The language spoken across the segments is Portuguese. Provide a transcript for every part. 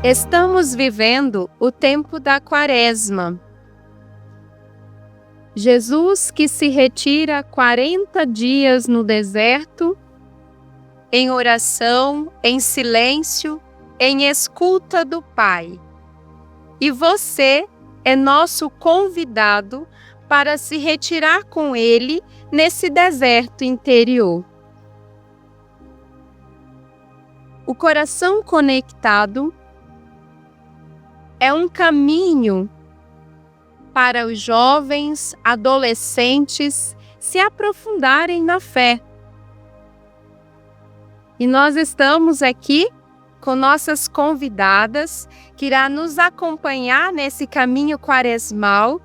Estamos vivendo o tempo da Quaresma. Jesus que se retira 40 dias no deserto, em oração, em silêncio, em escuta do Pai. E você é nosso convidado para se retirar com Ele nesse deserto interior. O coração conectado é um caminho para os jovens, adolescentes se aprofundarem na fé. E nós estamos aqui com nossas convidadas, que irá nos acompanhar nesse caminho quaresmal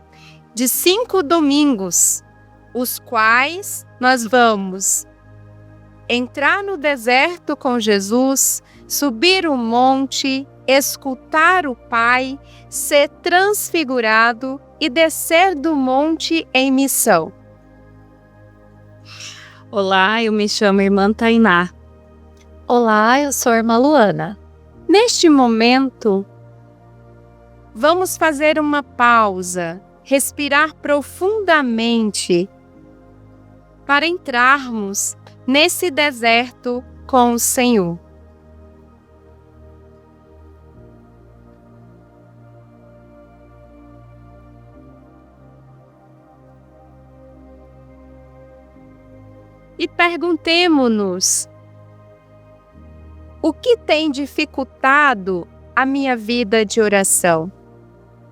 de 5 domingos, os quais nós vamos entrar no deserto com Jesus, subir o monte, escutar o Pai, ser transfigurado e descer do monte em missão. Olá, eu me chamo Irmã Tainá. Olá, eu sou a Irmã Luana. Neste momento, vamos fazer uma pausa, respirar profundamente para entrarmos nesse deserto com o Senhor. E perguntemo-nos: o que tem dificultado a minha vida de oração?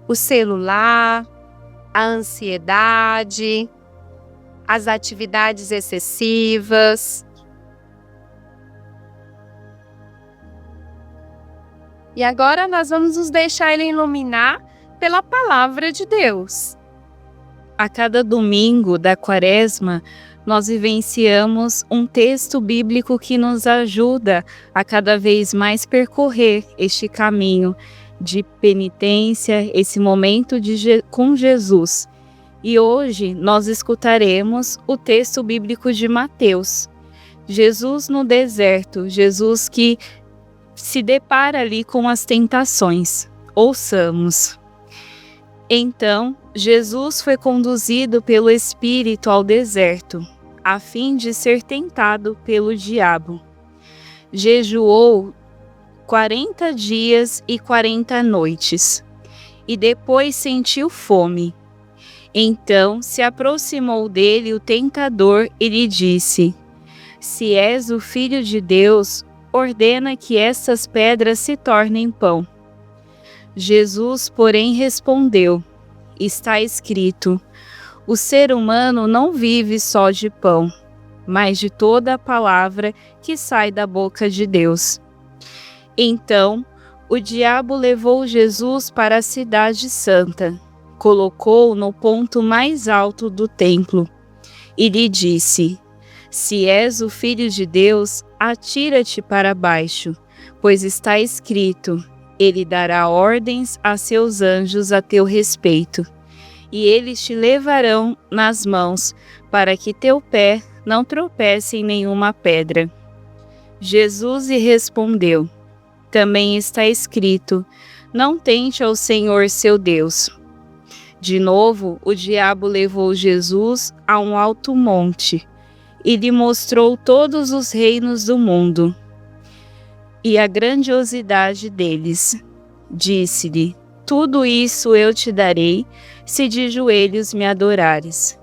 O celular, a ansiedade, as atividades excessivas? E agora nós vamos nos deixar Ele iluminar pela palavra de Deus. A cada domingo da Quaresma, nós vivenciamos um texto bíblico que nos ajuda a cada vez mais percorrer este caminho de penitência, esse momento com Jesus. E hoje nós escutaremos o texto bíblico de Mateus. Jesus no deserto, Jesus que se depara ali com as tentações. Ouçamos. Então, Jesus foi conduzido pelo Espírito ao deserto, a fim de ser tentado pelo diabo. Jejuou 40 dias e 40 noites, e depois sentiu fome. Então se aproximou dele o tentador e lhe disse: Se és o Filho de Deus, ordena que estas pedras se tornem pão. Jesus, porém, respondeu: Está escrito: o ser humano não vive só de pão, mas de toda a palavra que sai da boca de Deus. Então, o diabo levou Jesus para a cidade santa, colocou-o no ponto mais alto do templo e lhe disse: Se és o Filho de Deus, atira-te para baixo, pois está escrito: Ele dará ordens a seus anjos a teu respeito, e eles te levarão nas mãos, para que teu pé não tropece em nenhuma pedra. Jesus lhe respondeu: Também está escrito: Não tente ao Senhor seu Deus. De novo, o diabo levou Jesus a um alto monte e lhe mostrou todos os reinos do mundo e a grandiosidade deles. Disse-lhe: Tudo isso eu te darei, se de joelhos me adorares.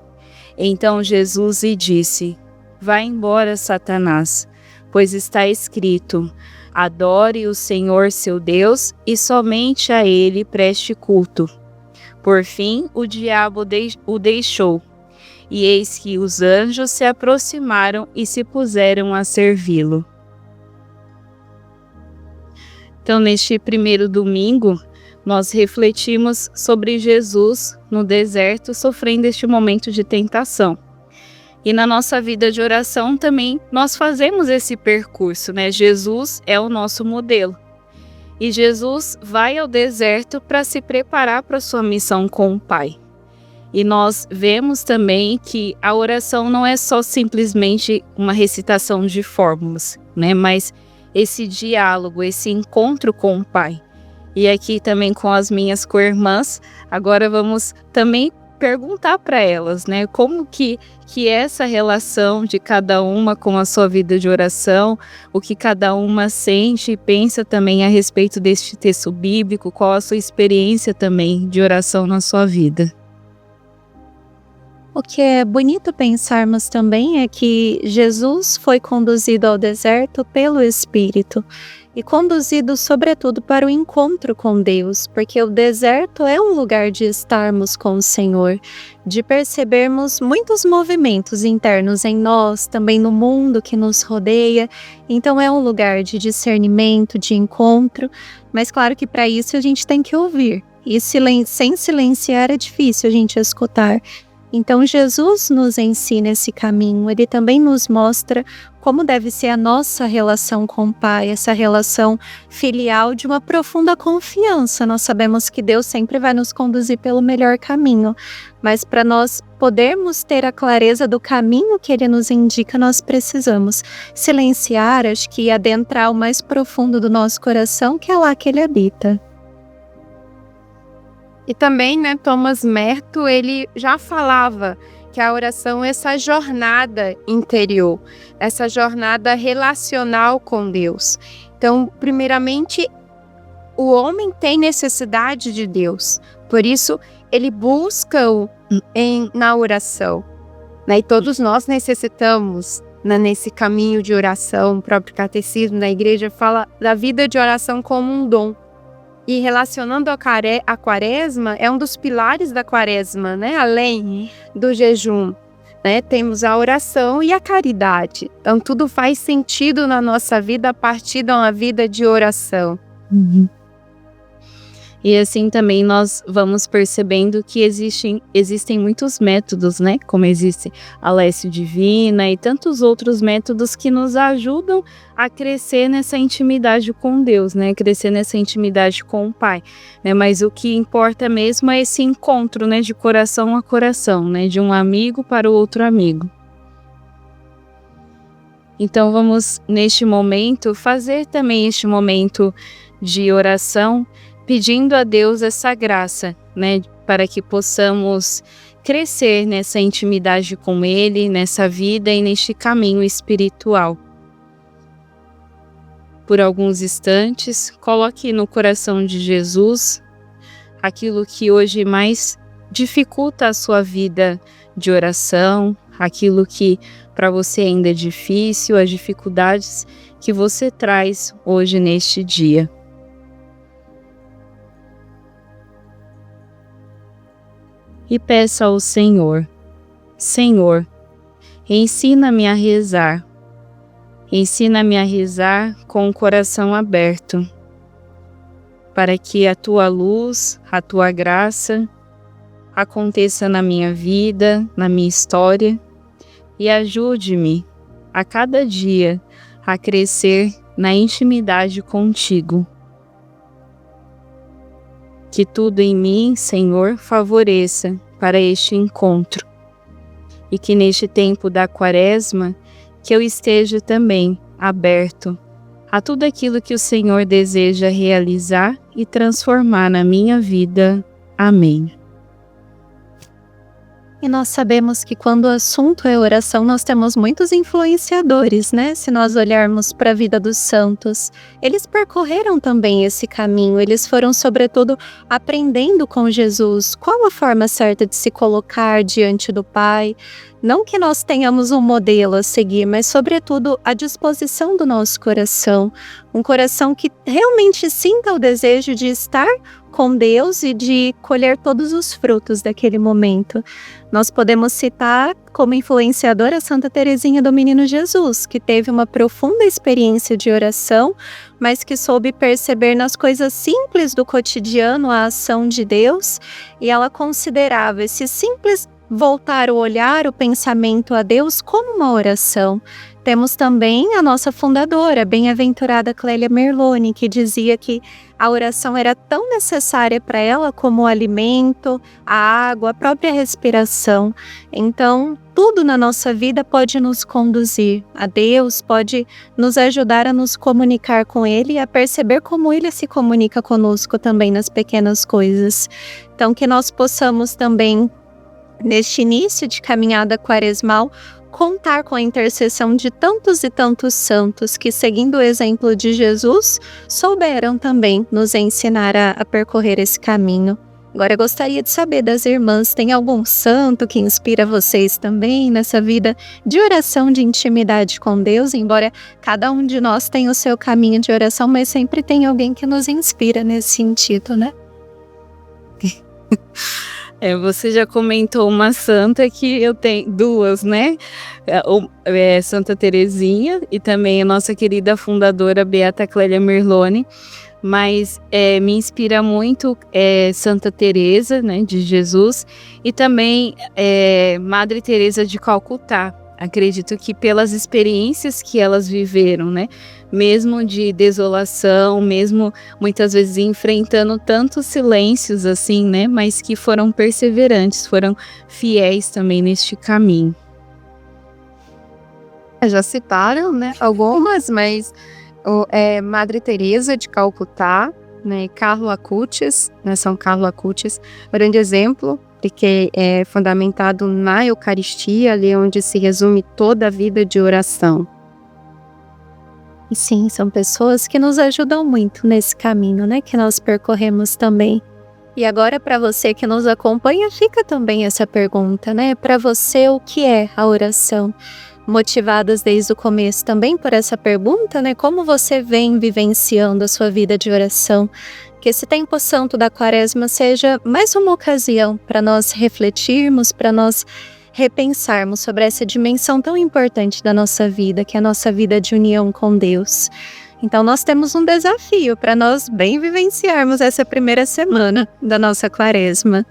Então Jesus lhe disse: Vai embora, Satanás, pois está escrito: Adore o Senhor seu Deus e somente a ele preste culto. Por fim, o diabo o deixou, e eis que os anjos se aproximaram e se puseram a servi-lo. Então, neste primeiro domingo, nós refletimos sobre Jesus no deserto, sofrendo este momento de tentação. E na nossa vida de oração também nós fazemos esse percurso, né? Jesus é o nosso modelo. E Jesus vai ao deserto para se preparar para a sua missão com o Pai. E nós vemos também que a oração não é só simplesmente uma recitação de fórmulas, né? Mas esse diálogo, esse encontro com o Pai. E aqui também com as minhas co-irmãs, agora vamos também perguntar para elas, né? Como que é essa relação de cada uma com a sua vida de oração, o que cada uma sente e pensa também a respeito deste texto bíblico, qual a sua experiência também de oração na sua vida. O que é bonito pensarmos também é que Jesus foi conduzido ao deserto pelo Espírito e conduzido sobretudo para o encontro com Deus, porque o deserto é um lugar de estarmos com o Senhor, de percebermos muitos movimentos internos em nós, também no mundo que nos rodeia. Então é um lugar de discernimento, de encontro, mas claro que para isso a gente tem que ouvir, e sem silenciar é difícil a gente escutar. Então Jesus nos ensina esse caminho, ele também nos mostra como deve ser a nossa relação com o Pai, essa relação filial de uma profunda confiança. Nós sabemos que Deus sempre vai nos conduzir pelo melhor caminho, mas para nós podermos ter a clareza do caminho que ele nos indica, nós precisamos silenciar, acho que adentrar o mais profundo do nosso coração, que é lá que ele habita. E também, né, Thomas Merton, ele já falava que a oração é essa jornada interior, essa jornada relacional com Deus. Então, primeiramente, o homem tem necessidade de Deus, por isso ele busca-o na oração, né? E todos nós necessitamos, né, nesse caminho de oração. O próprio catecismo da igreja fala da vida de oração como um dom. E relacionando a quaresma, é um dos pilares da quaresma, né? Além do jejum, né? Temos a oração e a caridade. Então, tudo faz sentido na nossa vida a partir de uma vida de oração. E assim também nós vamos percebendo que existem muitos métodos, né? Como existe a Lécio Divina e tantos outros métodos que nos ajudam a crescer nessa intimidade com Deus, né? Crescer nessa intimidade com o Pai, né? Mas o que importa mesmo é esse encontro, né? De coração a coração, né? De um amigo para o outro amigo. Então vamos, neste momento, fazer também este momento de oração, pedindo a Deus essa graça, né, para que possamos crescer nessa intimidade com Ele, nessa vida e neste caminho espiritual. Por alguns instantes, coloque no coração de Jesus aquilo que hoje mais dificulta a sua vida de oração, aquilo que para você ainda é difícil, as dificuldades que você traz hoje neste dia. E peça ao Senhor: Senhor, ensina-me a rezar. Ensina-me a rezar com o coração aberto, para que a tua luz, a tua graça aconteça na minha vida, na minha história, e ajude-me a cada dia a crescer na intimidade contigo. Que tudo em mim, Senhor, favoreça para este encontro. E que neste tempo da quaresma, que eu esteja também aberto a tudo aquilo que o Senhor deseja realizar e transformar na minha vida. Amém. E nós sabemos que quando o assunto é oração, nós temos muitos influenciadores, né? Se nós olharmos para a vida dos santos, eles percorreram também esse caminho, eles foram sobretudo aprendendo com Jesus qual a forma certa de se colocar diante do Pai. Não que nós tenhamos um modelo a seguir, mas sobretudo a disposição do nosso coração. Um coração que realmente sinta o desejo de estar com Deus e de colher todos os frutos daquele momento. Nós podemos citar como influenciadora Santa Teresinha do Menino Jesus, que teve uma profunda experiência de oração, mas que soube perceber nas coisas simples do cotidiano a ação de Deus, e ela considerava esse simples voltar o olhar, o pensamento a Deus como uma oração. Temos também a nossa fundadora, a bem-aventurada Clélia Merloni, que dizia que a oração era tão necessária para ela como o alimento, a água, a própria respiração. Então, tudo na nossa vida pode nos conduzir a Deus, pode nos ajudar a nos comunicar com Ele e a perceber como Ele se comunica conosco também nas pequenas coisas. Então, que nós possamos também, neste início de caminhada quaresmal, contar com a intercessão de tantos e tantos santos que, seguindo o exemplo de Jesus, souberam também nos ensinar a percorrer esse caminho. Agora, eu gostaria de saber das irmãs, tem algum santo que inspira vocês também nessa vida de oração, de intimidade com Deus? Embora cada um de nós tenha o seu caminho de oração, mas sempre tem alguém que nos inspira nesse sentido, né? Você já comentou uma santa que eu tenho, duas, né? Santa Teresinha e também a nossa querida fundadora Beata Clélia Merloni. Mas me inspira muito Santa Teresa, né, de Jesus, e também Madre Teresa de Calcutá. Acredito que pelas experiências que elas viveram, né, mesmo de desolação, mesmo muitas vezes enfrentando tantos silêncios assim, né, mas que foram perseverantes, foram fiéis também neste caminho. Já citaram, né, algumas, mas Madre Teresa de Calcutá, né, Carlo Acutis, né, São Carlo Acutis, grande exemplo, porque é fundamentado na Eucaristia, ali onde se resume toda a vida de oração. E sim, são pessoas que nos ajudam muito nesse caminho, né, que nós percorremos também. E agora, para você que nos acompanha, fica também essa pergunta, né? Para você, o que é a oração? Motivadas desde o começo também por essa pergunta, né? Como você vem vivenciando a sua vida de oração? Que esse tempo santo da Quaresma seja mais uma ocasião para nós refletirmos, para nós repensarmos sobre essa dimensão tão importante da nossa vida, que é a nossa vida de união com Deus. Então, nós temos um desafio para nós bem vivenciarmos essa primeira semana da nossa Quaresma.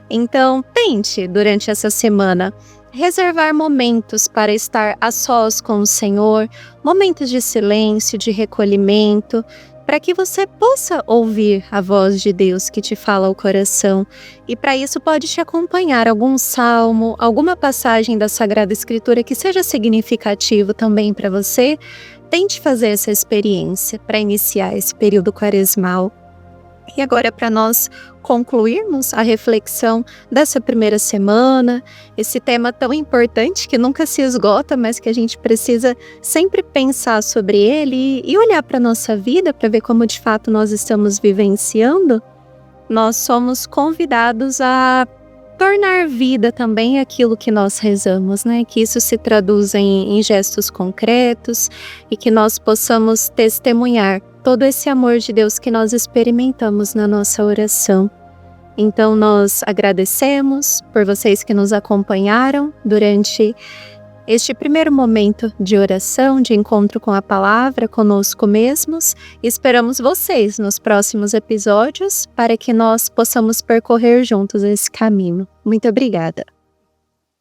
Então, tente, durante essa semana, reservar momentos para estar a sós com o Senhor, momentos de silêncio, de recolhimento, para que você possa ouvir a voz de Deus que te fala ao coração. E para isso pode te acompanhar algum salmo, alguma passagem da Sagrada Escritura que seja significativo também para você. Tente fazer essa experiência para iniciar esse período quaresmal. E agora, para nós concluirmos a reflexão dessa primeira semana, esse tema tão importante que nunca se esgota, mas que a gente precisa sempre pensar sobre ele e olhar para a nossa vida para ver como de fato nós estamos vivenciando, nós somos convidados a tornar vida também aquilo que nós rezamos, né? Que isso se traduza em gestos concretos e que nós possamos testemunhar todo esse amor de Deus que nós experimentamos na nossa oração. Então, nós agradecemos por vocês que nos acompanharam durante este primeiro momento de oração, de encontro com a palavra, conosco mesmos. Esperamos vocês nos próximos episódios para que nós possamos percorrer juntos esse caminho. Muito obrigada!